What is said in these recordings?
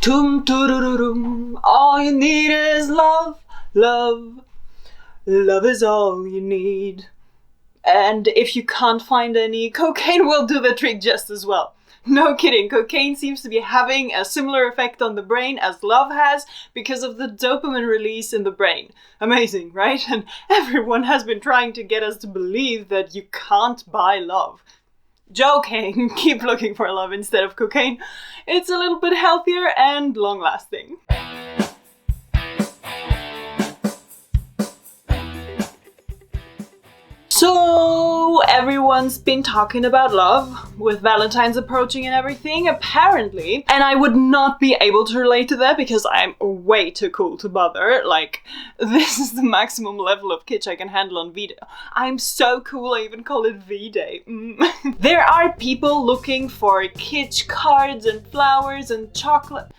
Tum tururum, all you need is love, love. Love is all you need. And if you can't find any, cocaine will do the trick just as well. No kidding, cocaine seems to be having a similar effect on the brain as love has because of the dopamine release in the brain. Amazing, right? And everyone has been trying to get us to believe that you can't buy love. Joking, keep looking for love instead of cocaine. It's a little bit healthier and long-lasting. So everyone's been talking about love with Valentine's approaching and everything, apparently. And I would not be able to relate to that because I'm way too cool to bother. Like, this is the maximum level of kitsch I can handle on V-Day. I'm so cool, I even call it V-Day. There are people looking for kitsch cards and flowers and chocolate.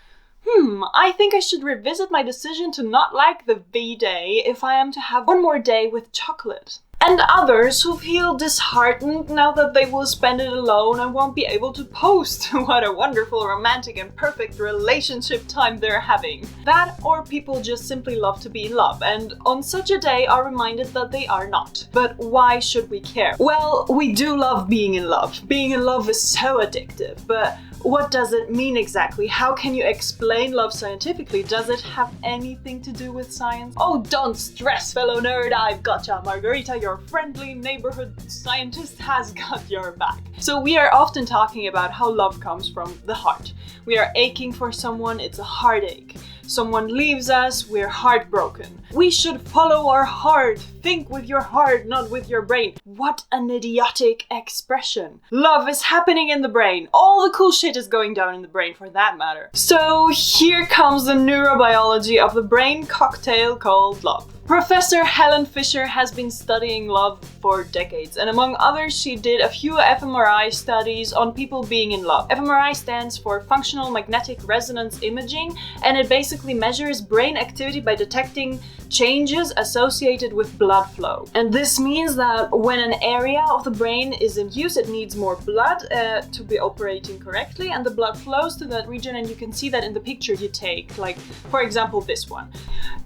I think I should revisit my decision to not like the V-Day if I am to have one more day with chocolate. And others who feel disheartened now that they will spend it alone and won't be able to post what a wonderful, romantic and perfect relationship time they're having. That or people just simply love to be in love and on such a day are reminded that they are not. But why should we care? Well, we do love being in love. Being in love is so addictive, but what does it mean exactly? How can you explain love scientifically? Does it have anything to do with science? Oh, don't stress, fellow nerd, I've gotcha. Margarita, your friendly neighborhood scientist, has got your back. So we are often talking about how love comes from the heart. We are aching for someone, it's a heartache. Someone leaves us, we're heartbroken. We should follow our heart. Think with your heart, not with your brain. What an idiotic expression. Love is happening in the brain. All the cool shit is going down in the brain for that matter. So here comes the neurobiology of the brain cocktail called love. Professor Helen Fisher has been studying love for decades, and among others she did a few fMRI studies on people being in love. fMRI stands for Functional Magnetic Resonance Imaging, and it basically measures brain activity by detecting changes associated with blood flow. And this means that when an area of the brain is in use, it needs more blood to be operating correctly, and the blood flows to that region, and you can see that in the picture you take, like for example this one.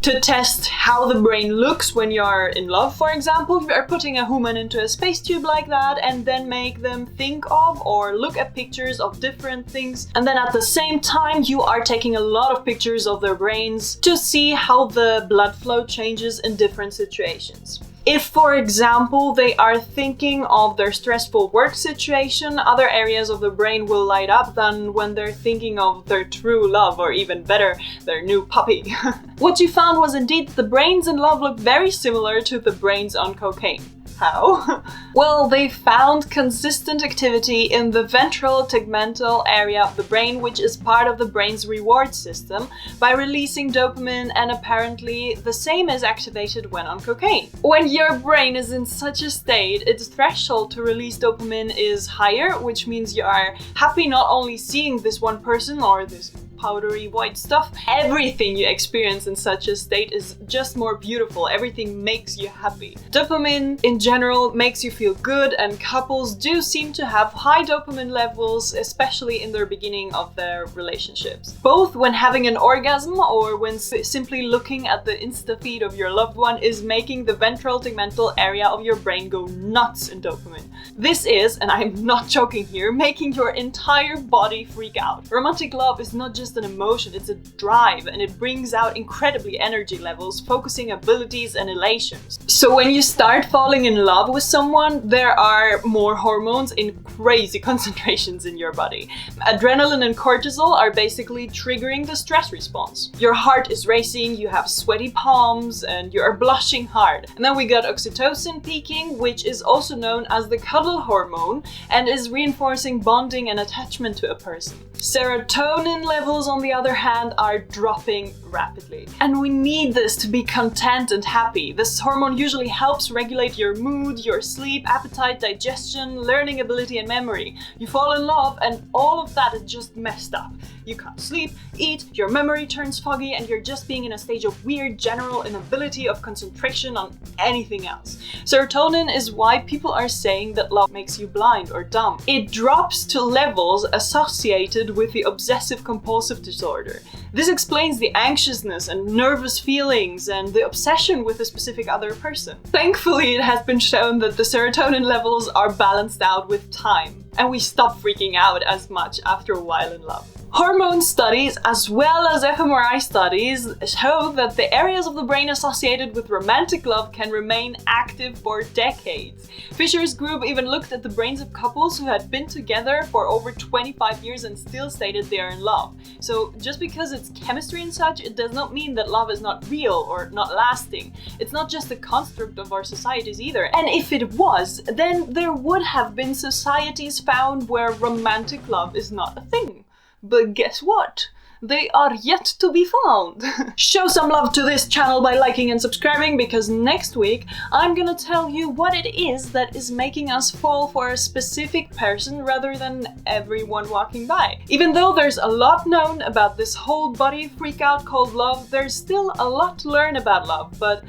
To test how the brain looks when you're in love, for example, you are putting a human into a space tube like that and then make them think of or look at pictures of different things, and then at the same time you are taking a lot of pictures of their brains to see how the blood flow changes in different situations. If, for example, they are thinking of their stressful work situation, other areas of the brain will light up than when they're thinking of their true love, or even better, their new puppy. What you found was indeed the brains in love look very similar to the brains on cocaine. How? Well, they found consistent activity in the ventral tegmental area of the brain, which is part of the brain's reward system, by releasing dopamine, and apparently the same is activated when on cocaine. When your brain is in such a state, its threshold to release dopamine is higher, which means you are happy not only seeing this one person or this powdery white stuff. Everything you experience in such a state is just more beautiful. Everything makes you happy. Dopamine in general makes you feel good, and couples do seem to have high dopamine levels, especially in the beginning of their relationships. Both when having an orgasm or when simply looking at the Insta feed of your loved one is making the ventral tegmental area of your brain go nuts in dopamine. This is, and I'm not joking here, making your entire body freak out. Romantic love is not just an emotion, it's a drive, and it brings out incredibly energy levels, focusing abilities and elations. So when you start falling in love with someone, there are more hormones in crazy concentrations in your body. Adrenaline and cortisol are basically triggering the stress response. Your heart is racing, you have sweaty palms, and you are blushing hard. And then we got oxytocin peaking, which is also known as the cuddle hormone, and is reinforcing bonding and attachment to a person. Serotonin levels, on the other hand, are dropping rapidly. And we need this to be content and happy. This hormone usually helps regulate your mood, your sleep, appetite, digestion, learning ability, and memory. You fall in love and all of that is just messed up. you can't sleep, eat, your memory turns foggy, and you're just being in a stage of weird general inability of concentration on anything else. Serotonin is why people are saying that love makes you blind or dumb. It drops to levels associated with the obsessive compulsive disorder. This explains the anxiousness and nervous feelings and the obsession with a specific other person. Thankfully, it has been shown that the serotonin levels are balanced out with time, and we stop freaking out as much after a while in love. Hormone studies, as well as fMRI studies, show that the areas of the brain associated with romantic love can remain active for decades. Fisher's group even looked at the brains of couples who had been together for over 25 years and still stated they are in love. So just because it's chemistry and such, it does not mean that love is not real or not lasting. It's not just a construct of our societies either. And if it was, then there would have been societies found where romantic love is not a thing. But guess what? They are yet to be found. Show some love to this channel by liking and subscribing, because next week I'm gonna tell you what it is that is making us fall for a specific person rather than everyone walking by. Even though there's a lot known about this whole body freakout called love, there's still a lot to learn about love, but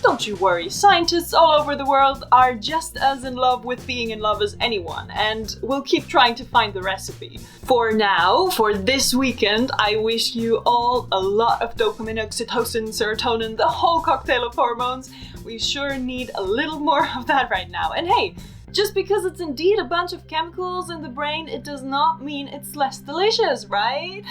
don't you worry, scientists all over the world are just as in love with being in love as anyone, and we'll keep trying to find the recipe. For now, for this weekend, I wish you all a lot of dopamine, oxytocin, serotonin, the whole cocktail of hormones. We sure need a little more of that right now. And hey, just because it's indeed a bunch of chemicals in the brain, it does not mean it's less delicious, right?